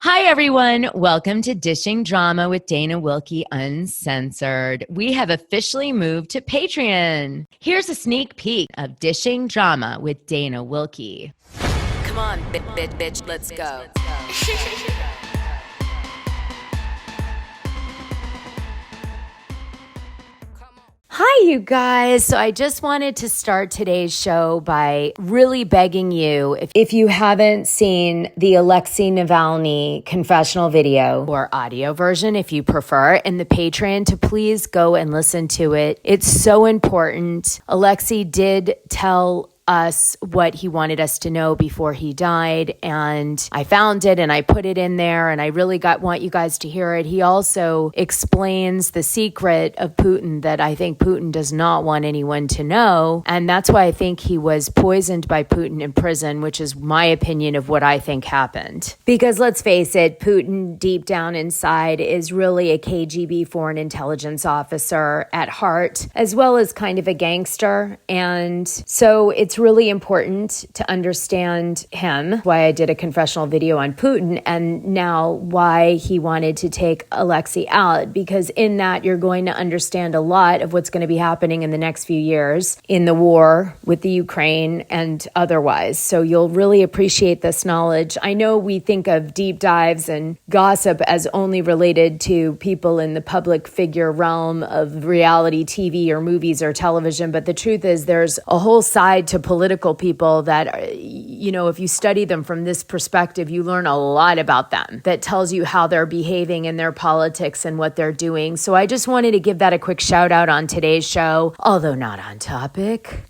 Hi, everyone. Welcome to Dishing Drama with Dana Wilkie Uncensored. We have officially moved to Patreon. Here's a sneak peek of Dishing Drama with Dana Wilkie. Come on, bitch, let's go. Hi, you guys. So I just wanted to start today's show by really begging you, if you haven't seen the Alexei Navalny confessional video or audio version, if you prefer, in the Patreon, to please go and listen to it. It's so important. Alexei did tell us what he wanted us to know before he died, and I found it and I put it in there, and I really want you guys to hear it. He also explains the secret of Putin that I think Putin does not want anyone to know, and that's why I think he was poisoned by Putin in prison, which is my opinion of what I think happened. Because let's face it, Putin deep down inside is really a KGB foreign intelligence officer at heart, as well as kind of a gangster, and so it's really important to understand him, why I did a confessional video on Putin, and now why he wanted to take Alexei out, because in that you're going to understand a lot of what's going to be happening in the next few years in the war with the Ukraine and otherwise. So you'll really appreciate this knowledge. I know we think of deep dives and gossip as only related to people in the public figure realm of reality TV or movies or television, but the truth is there's a whole side to political people that, you know, if you study them from this perspective, you learn a lot about them that tells you how they're behaving in their politics and what they're doing. So I just wanted to give that a quick shout out on today's show, although not on topic.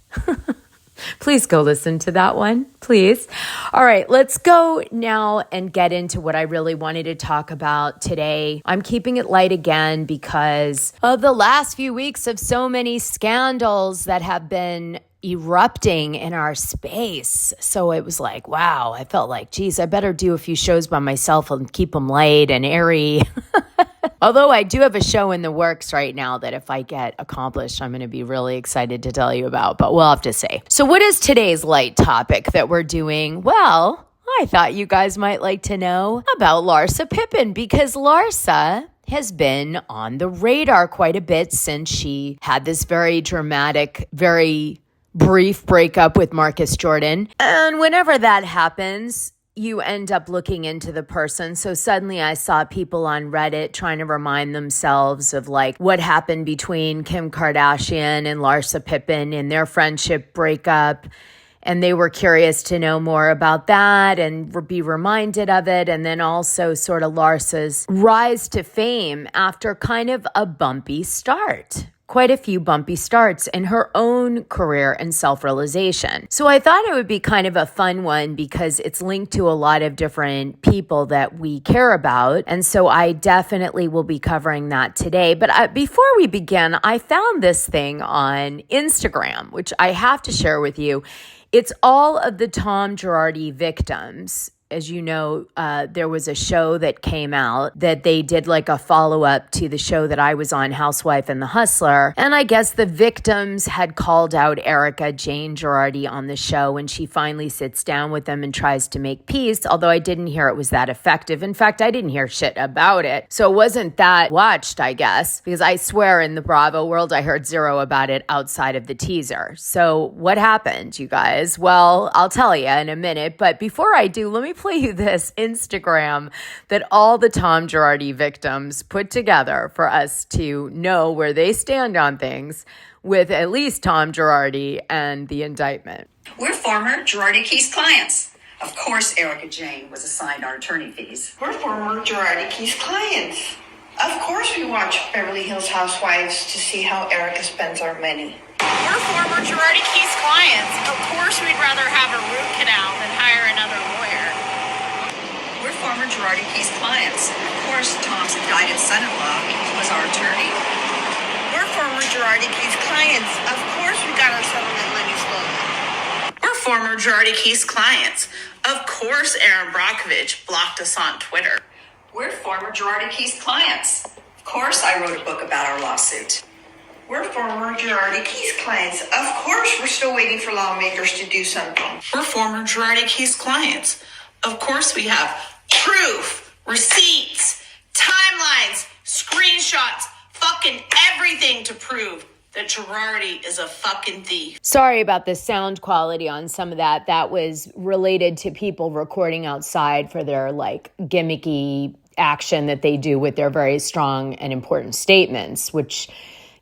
Please go listen to that one, please. All right, let's go now and get into what I really wanted to talk about today. I'm keeping it light again because of the last few weeks of so many scandals that have been erupting in our space. So it was like, wow, I felt like, geez, I better do a few shows by myself and keep them light and airy. Although I do have a show in the works right now that if I get accomplished, I'm going to be really excited to tell you about, but we'll have to see. So what is today's light topic that we're doing? Well, I thought you guys might like to know about Larsa Pippen, because Larsa has been on the radar quite a bit since she had this very dramatic, very brief breakup with Marcus Jordan. And whenever that happens, you end up looking into the person. So suddenly I saw people on Reddit trying to remind themselves of like what happened between Kim Kardashian and Larsa Pippen in their friendship breakup. And they were curious to know more about that and be reminded of it. And then also sort of Larsa's rise to fame after kind of a bumpy start. Quite a few bumpy starts in her own career and self-realization. So I thought it would be kind of a fun one because it's linked to a lot of different people that we care about. And so I definitely will be covering that today. But before we begin, I found this thing on Instagram, which I have to share with you. It's all of the Tom Girardi victims. As you know, there was a show that came out that they did like a follow-up to the show that I was on, Housewife and The Hustler. And I guess the victims had called out Erica Jayne Girardi on the show, and she finally sits down with them and tries to make peace, although I didn't hear it was that effective. In fact, I didn't hear shit about it. So it wasn't that watched, I guess, because I swear in the Bravo world, I heard zero about it outside of the teaser. So what happened, you guys? Well, I'll tell you in a minute, but before I do, let me play you this Instagram that all the Tom Girardi victims put together for us to know where they stand on things with at least Tom Girardi and the indictment. We're former Girardi Keys clients. Of course, Erica Jayne was assigned our attorney fees. We're former Girardi Keys clients. Of course we watch Beverly Hills Housewives to see how Erika spends our money. We're former Girardi Keys clients. Of course we'd rather have a root canal than hire another lawyer. We're former Girardi Keys clients. Of course, Tom's indicted son-in-law was our attorney. We're former Girardi Keys clients. Of course we got our settlement money slowly. We're former Girardi Keys clients. Of course Aaron Brockovich blocked us on Twitter. We're former Girardi Keys clients. Of course, I wrote a book about our lawsuit. We're former Girardi Keys clients. Of course we're still waiting for lawmakers to do something. We're former Girardi Keys clients. Of course we have proof receipts, timelines, screenshots, fucking everything to prove that Girardi is a fucking thief. Sorry about the sound quality on some of that. That was related to people recording outside for their like gimmicky action that they do with their very strong and important statements, which,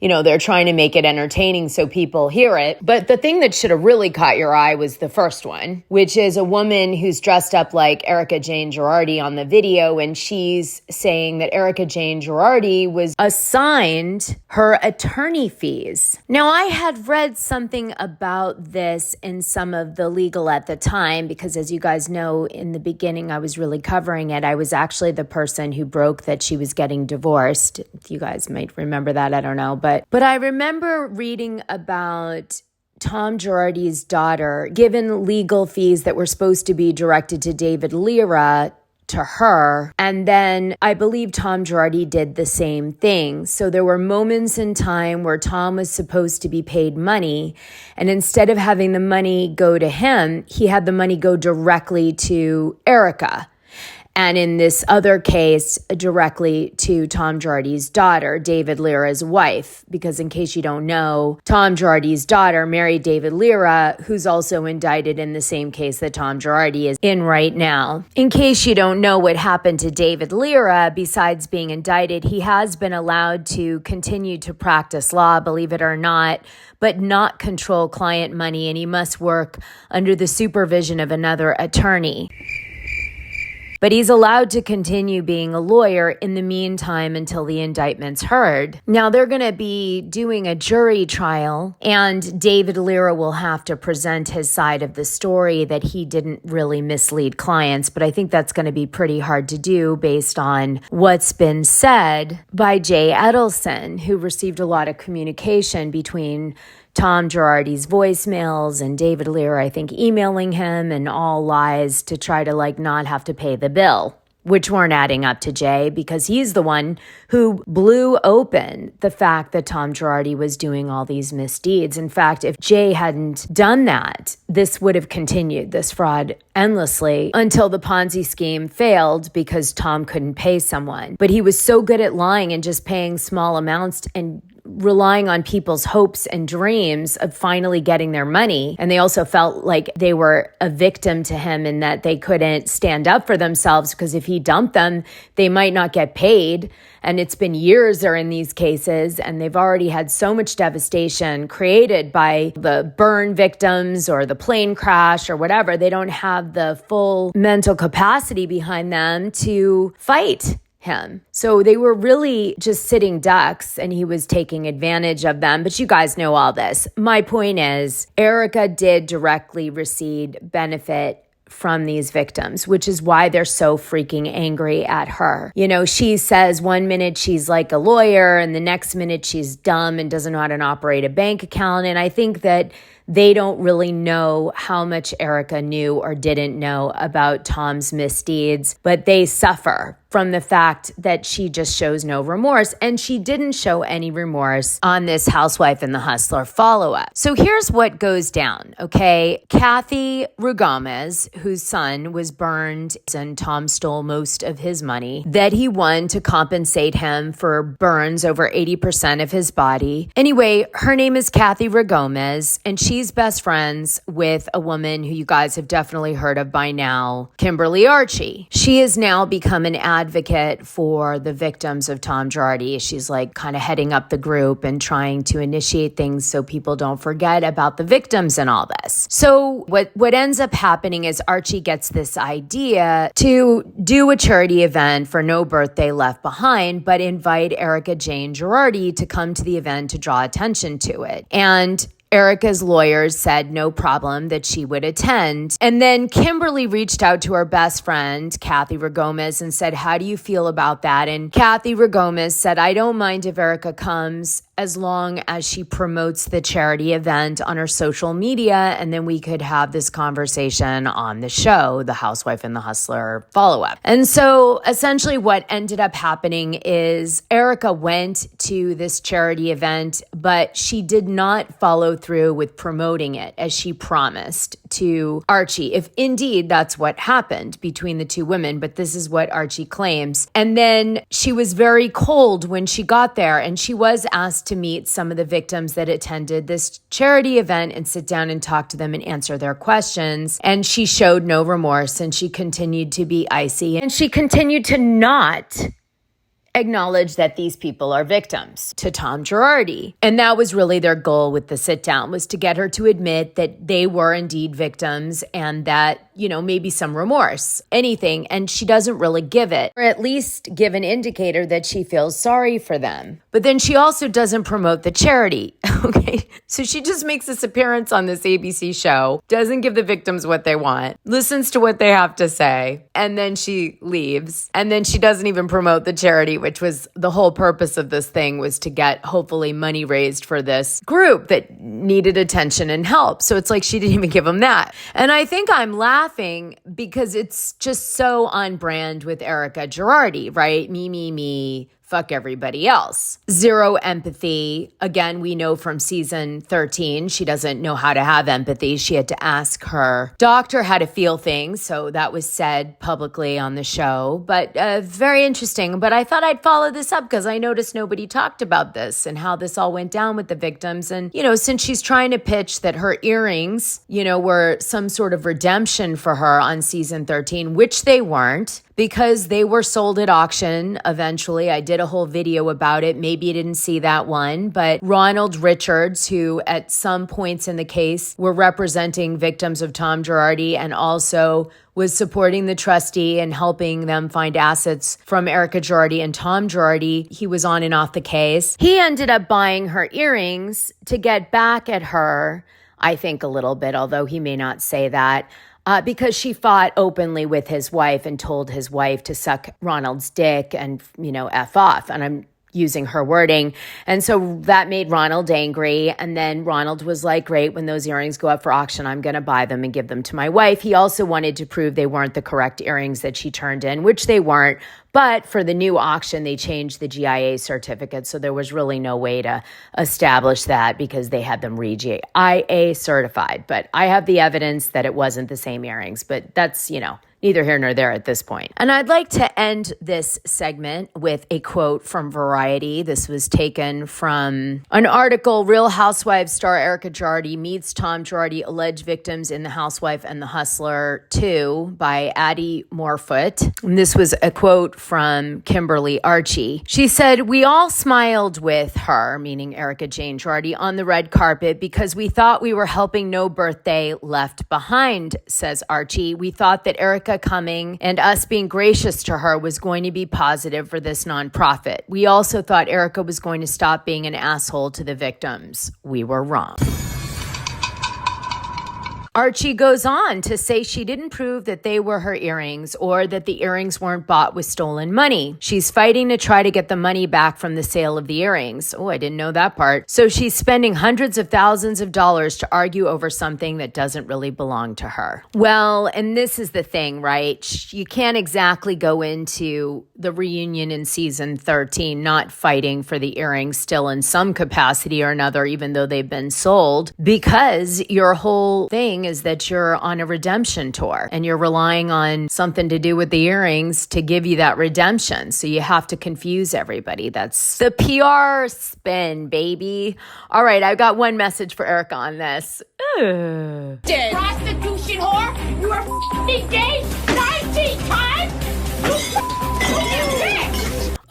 you know, they're trying to make it entertaining so people hear it. But the thing that should have really caught your eye was the first one, which is a woman who's dressed up like Erica Jayne Girardi on the video. And she's saying that Erica Jayne Girardi was assigned her attorney fees. Now, I had read something about this in some of the legal at the time, because as you guys know, in the beginning, I was really covering it. I was actually the person who broke that she was getting divorced. If you guys might remember that, I don't know. But I remember reading about Tom Girardi's daughter given legal fees that were supposed to be directed to David Lira to her. And then I believe Tom Girardi did the same thing. So there were moments in time where Tom was supposed to be paid money. And instead of having the money go to him, he had the money go directly to Erika. And in this other case, directly to Tom Girardi's daughter, David Lira's wife. Because in case you don't know, Tom Girardi's daughter married David Lira, who's also indicted in the same case that Tom Girardi is in right now. In case you don't know what happened to David Lira, besides being indicted, he has been allowed to continue to practice law, believe it or not, but not control client money, and he must work under the supervision of another attorney. But he's allowed to continue being a lawyer in the meantime until the indictment's heard. Now, they're going to be doing a jury trial, and David Lira will have to present his side of the story that he didn't really mislead clients. But I think that's going to be pretty hard to do based on what's been said by Jay Edelson, who received a lot of communication between Tom Girardi's voicemails and David Lira, I think, emailing him, and all lies to try to not have to pay the bill, which weren't adding up to Jay, because he's the one who blew open the fact that Tom Girardi was doing all these misdeeds. In fact, if Jay hadn't done that, this would have continued, this fraud, endlessly until the Ponzi scheme failed because Tom couldn't pay someone. But he was so good at lying and just paying small amounts and relying on people's hopes and dreams of finally getting their money. And they also felt like they were a victim to him in that they couldn't stand up for themselves, because if he dumped them, they might not get paid. And it's been years they're in these cases, and they've already had so much devastation created by the burn victims or the plane crash or whatever. They don't have the full mental capacity behind them to fight him. So they were really just sitting ducks, and he was taking advantage of them. But you guys know all this. My point is, Erika did directly receive benefit from these victims, which is why they're so freaking angry at her. You know, she says one minute she's like a lawyer, and the next minute she's dumb and doesn't know how to operate a bank account. And I think that they don't really know how much Erika knew or didn't know about Tom's misdeeds, but they suffer from the fact that she just shows no remorse. And she didn't show any remorse on this Housewife and the Hustler follow-up. So here's what goes down, okay? Kathy Rugomez, whose son was burned and Tom stole most of his money that he won to compensate him for burns over 80% of his body. Anyway, her name is Kathy Rugomez, and she's best friends with a woman who you guys have definitely heard of by now, Kimberly Archie. She has now become an advocate for the victims of Tom Girardi. She's kind of heading up the group and trying to initiate things so people don't forget about the victims and all this. So what ends up happening is Archie gets this idea to do a charity event for No Birthday Left Behind, but invite Erica Jayne Girardi to come to the event to draw attention to it. And Erika's lawyers said no problem, that she would attend. And then Kimberly reached out to her best friend, Kathy Rugomez, and said, how do you feel about that? And Kathy Rugomez said, I don't mind if Erika comes, as long as she promotes the charity event on her social media, and then we could have this conversation on the show, the Housewife and the Hustler follow-up. And so essentially what ended up happening is Erika went to this charity event, but she did not follow through with promoting it as she promised to Archie, if indeed that's what happened between the two women, but this is what Archie claims. And then she was very cold when she got there, and she was asked to meet some of the victims that attended this charity event and sit down and talk to them and answer their questions. And she showed no remorse, and she continued to be icy, and she continued to not acknowledge that these people are victims to Tom Girardi. And that was really their goal with the sit down, was to get her to admit that they were indeed victims and that, you know, maybe some remorse, anything. And she doesn't really give it, or at least give an indicator that she feels sorry for them. But then she also doesn't promote the charity. Okay. So she just makes this appearance on this ABC show, doesn't give the victims what they want, listens to what they have to say, and then she leaves. And then she doesn't even promote the charity, which was the whole purpose of this thing, was to get hopefully money raised for this group that needed attention and help. So it's like she didn't even give them that. And I think I'm laughing because it's just so on brand with Erica Girardi, right? Me. Fuck everybody else. Zero empathy. Again, we know from season 13, she doesn't know how to have empathy. She had to ask her doctor how to feel things. So that was said publicly on the show, but very interesting. But I thought I'd follow this up because I noticed nobody talked about this and how this all went down with the victims. And, you know, since she's trying to pitch that her earrings, you know, were some sort of redemption for her on season 13, which they weren't, because they were sold at auction eventually. I did a whole video about it. Maybe you didn't see that one, but Ronald Richards, who at some points in the case were representing victims of Tom Girardi and also was supporting the trustee and helping them find assets from Erica Girardi and Tom Girardi. He was on and off the case. He ended up buying her earrings to get back at her, I think a little bit, although he may not say that. Because she fought openly with his wife and told his wife to suck Ronald's dick and, you know, F off. And I'm using her wording. And so that made Ronald angry. And then Ronald was like, great, when those earrings go up for auction, I'm going to buy them and give them to my wife. He also wanted to prove they weren't the correct earrings that she turned in, which they weren't. But for the new auction, they changed the GIA certificate. So there was really no way to establish that because they had them re-GIA certified. But I have the evidence that it wasn't the same earrings. But that's, you know, neither here nor there at this point. And I'd like to end this segment with a quote from Variety. This was taken from an article, Real Housewives star Erica Girardi meets Tom Girardi, alleged victims in The Housewife and the Hustler 2 by Addie Morefoot. And this was a quote from Kimberly Archie. She said, "We all smiled with her," meaning Erica Jayne Girardi, "on the red carpet because we thought we were helping No Birthday Left Behind," says Archie. "We thought that Erica coming and us being gracious to her was going to be positive for this nonprofit. We also thought Erica was going to stop being an asshole to the victims. We were wrong." Archie goes on to say she didn't prove that they were her earrings or that the earrings weren't bought with stolen money. She's fighting to try to get the money back from the sale of the earrings. Oh, I didn't know that part. So she's spending hundreds of thousands of dollars to argue over something that doesn't really belong to her. Well, and this is the thing, right? You can't exactly go into the reunion in season 13 not fighting for the earrings still in some capacity or another, even though they've been sold, because your whole thing is that you're on a redemption tour and you're relying on something to do with the earrings to give you that redemption. So you have to confuse everybody. That's the PR spin, baby. All right, I've got one message for Erika on this. Ugh. Prostitution whore, you are f***ing gay 19 times? You bitch!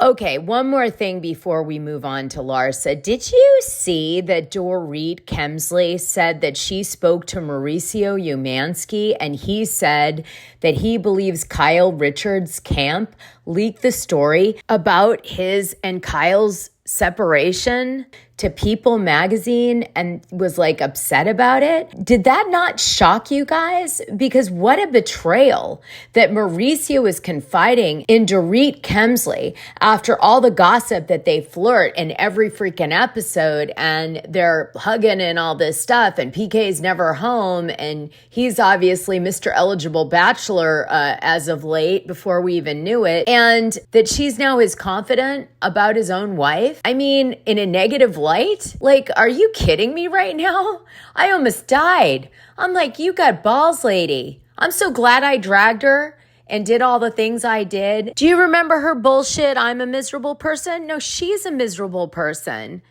Okay, one more thing before we move on to Larsa. Did you see that Dorit Kemsley said that she spoke to Mauricio Umansky and he said that he believes Kyle Richards' camp leaked the story about his and Kyle's separation to People magazine and was like upset about it. Did that not shock you guys? Because what a betrayal that Mauricio is confiding in Dorit Kemsley after all the gossip that they flirt in every freaking episode and they're hugging and all this stuff and PK's never home and he's obviously Mr. Eligible Bachelor as of late before we even knew it, and that she's now his confidant about his own wife. I mean, in a negative light? Like, are you kidding me right now? I almost died. I'm like, you got balls, lady. I'm so glad I dragged her and did all the things I did. Do you remember her bullshit, I'm a miserable person? No, she's a miserable person.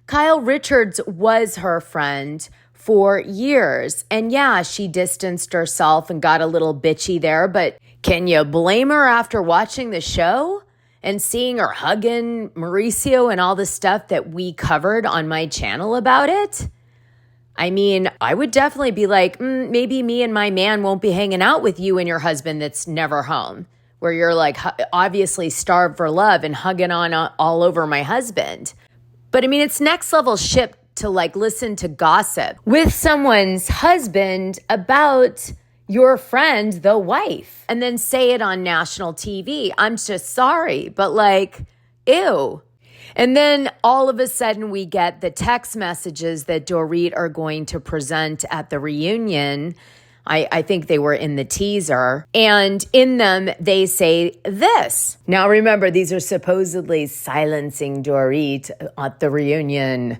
Kyle Richards was her friend for years. And yeah, she distanced herself and got a little bitchy there, but can you blame her after watching the show? And seeing her hugging Mauricio and all the stuff that we covered on my channel about it? I mean, I would definitely be like, maybe me and my man won't be hanging out with you and your husband that's never home, where you're like obviously starved for love and hugging on all over my husband. But I mean, it's next level shit to like listen to gossip with someone's husband about your friend, the wife, and then say it on national TV. I'm just sorry, but like, ew. And then all of a sudden we get the text messages that Dorit are going to present at the reunion. I think they were in the teaser. And in them, they say this. Now remember, these are supposedly silencing Dorit at the reunion.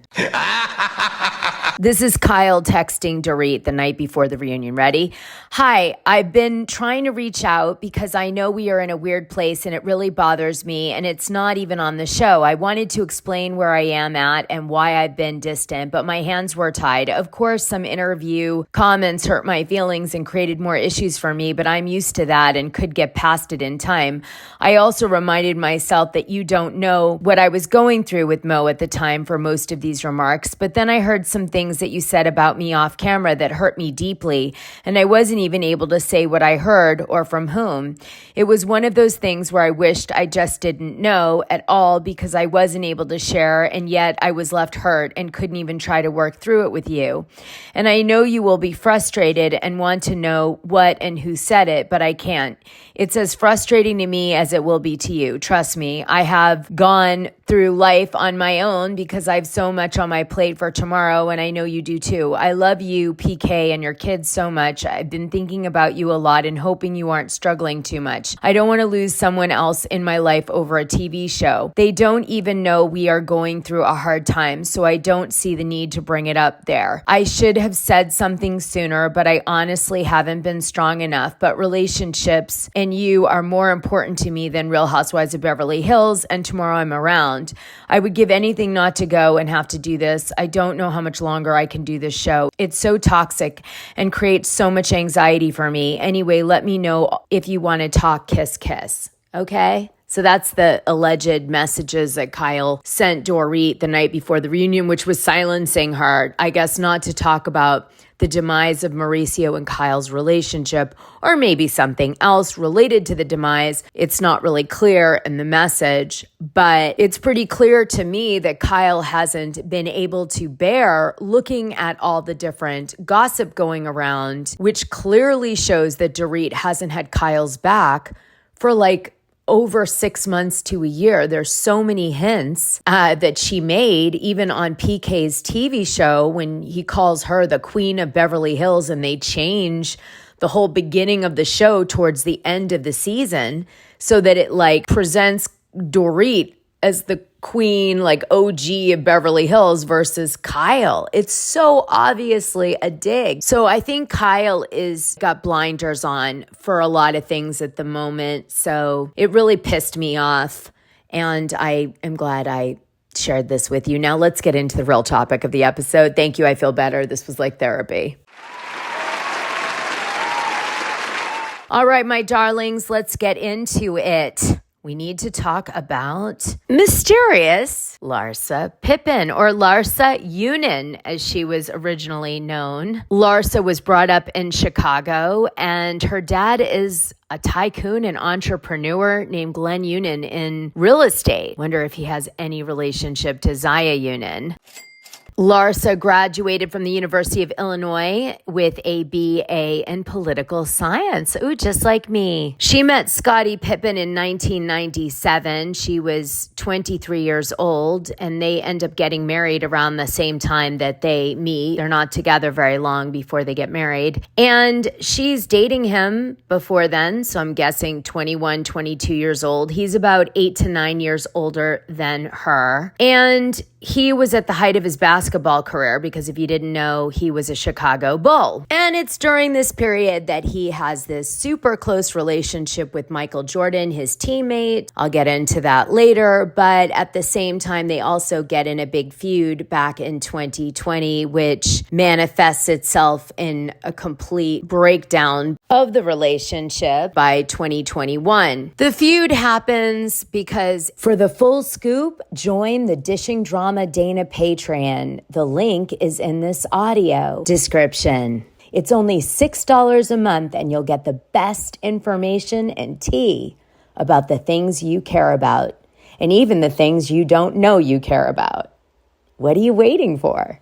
This is Kyle texting Dorit the night before the reunion. Ready? Hi, I've been trying to reach out because I know we are in a weird place and it really bothers me and it's not even on the show. I wanted to explain where I am at and why I've been distant, but my hands were tied. Of course, some interview comments hurt my feelings and created more issues for me, but I'm used to that and could get past it in time. I also reminded myself that you don't know what I was going through with Mo at the time for most of these remarks, but then I heard some things that you said about me off camera that hurt me deeply, and I wasn't even able to say what I heard or from whom. It was one of those things where I wished I just didn't know at all because I wasn't able to share, and yet I was left hurt and couldn't even try to work through it with you. And I know you will be frustrated and want to know what and who said it, but I can't. It's as frustrating to me as it will be to you. Trust me, I have gone through life on my own because I have so much on my plate for tomorrow, and I know you do too. I love you, PK, and your kids so much. I've been thinking about you a lot and hoping you aren't struggling too much. I don't want to lose someone else in my life over a TV show. They don't even know we are going through a hard time, so I don't see the need to bring it up there. I should have said something sooner, but I honestly haven't been strong enough. But relationships and you are more important to me than Real Housewives of Beverly Hills, and tomorrow I'm around. I would give anything not to go and have to do this. I don't know how much longer I can do this show. It's so toxic and creates so much anxiety for me. Anyway, let me know if you want to talk, kiss, kiss. Okay? So that's the alleged messages that Kyle sent Dorit the night before the reunion, which was silencing her, I guess, not to talk about the demise of Mauricio and Kyle's relationship, or maybe something else related to the demise. It's not really clear in the message, but it's pretty clear to me that Kyle hasn't been able to bear looking at all the different gossip going around, which clearly shows that Dorit hasn't had Kyle's back for like over 6 months to a year. There's so many hints that she made, even on PK's TV show, when he calls her the Queen of Beverly Hills, and they change the whole beginning of the show towards the end of the season so that it like presents Dorit as the queen, like OG of Beverly Hills versus Kyle. It's so obviously a dig. So I think Kyle is got blinders on for a lot of things at the moment. So it really pissed me off. And I am glad I shared this with you. Now let's get into the real topic of the episode. Thank you. I feel better. This was like therapy. All right, my darlings, let's get into it. We need to talk about mysterious Larsa Pippen, or Larsa Union, as she was originally known. Larsa was brought up in Chicago, and her dad is a tycoon and entrepreneur named Glenn Union in real estate. Wonder if he has any relationship to Zaya Union. Larsa graduated from the University of Illinois with a BA in political science. Ooh, just like me. She met Scottie Pippen in 1997. She was 23 years old, and they end up getting married around the same time that they meet. They're not together very long before they get married. And she's dating him before then, so I'm guessing 21, 22 years old. He's about 8 to 9 years older than her. And he was at the height of his basketball career because if you didn't know, he was a Chicago Bull. And it's during this period that he has this super close relationship with Michael Jordan, his teammate. I'll get into that later. But at the same time, they also get in a big feud back in 2020, which manifests itself in a complete breakdown of the relationship by 2021. The feud happens because for the full scoop, join the Dishing Drama Dana Patreon. The link is in this audio description. It's only $6 a month and you'll get the best information and tea about the things you care about and even the things you don't know you care about. What are you waiting for?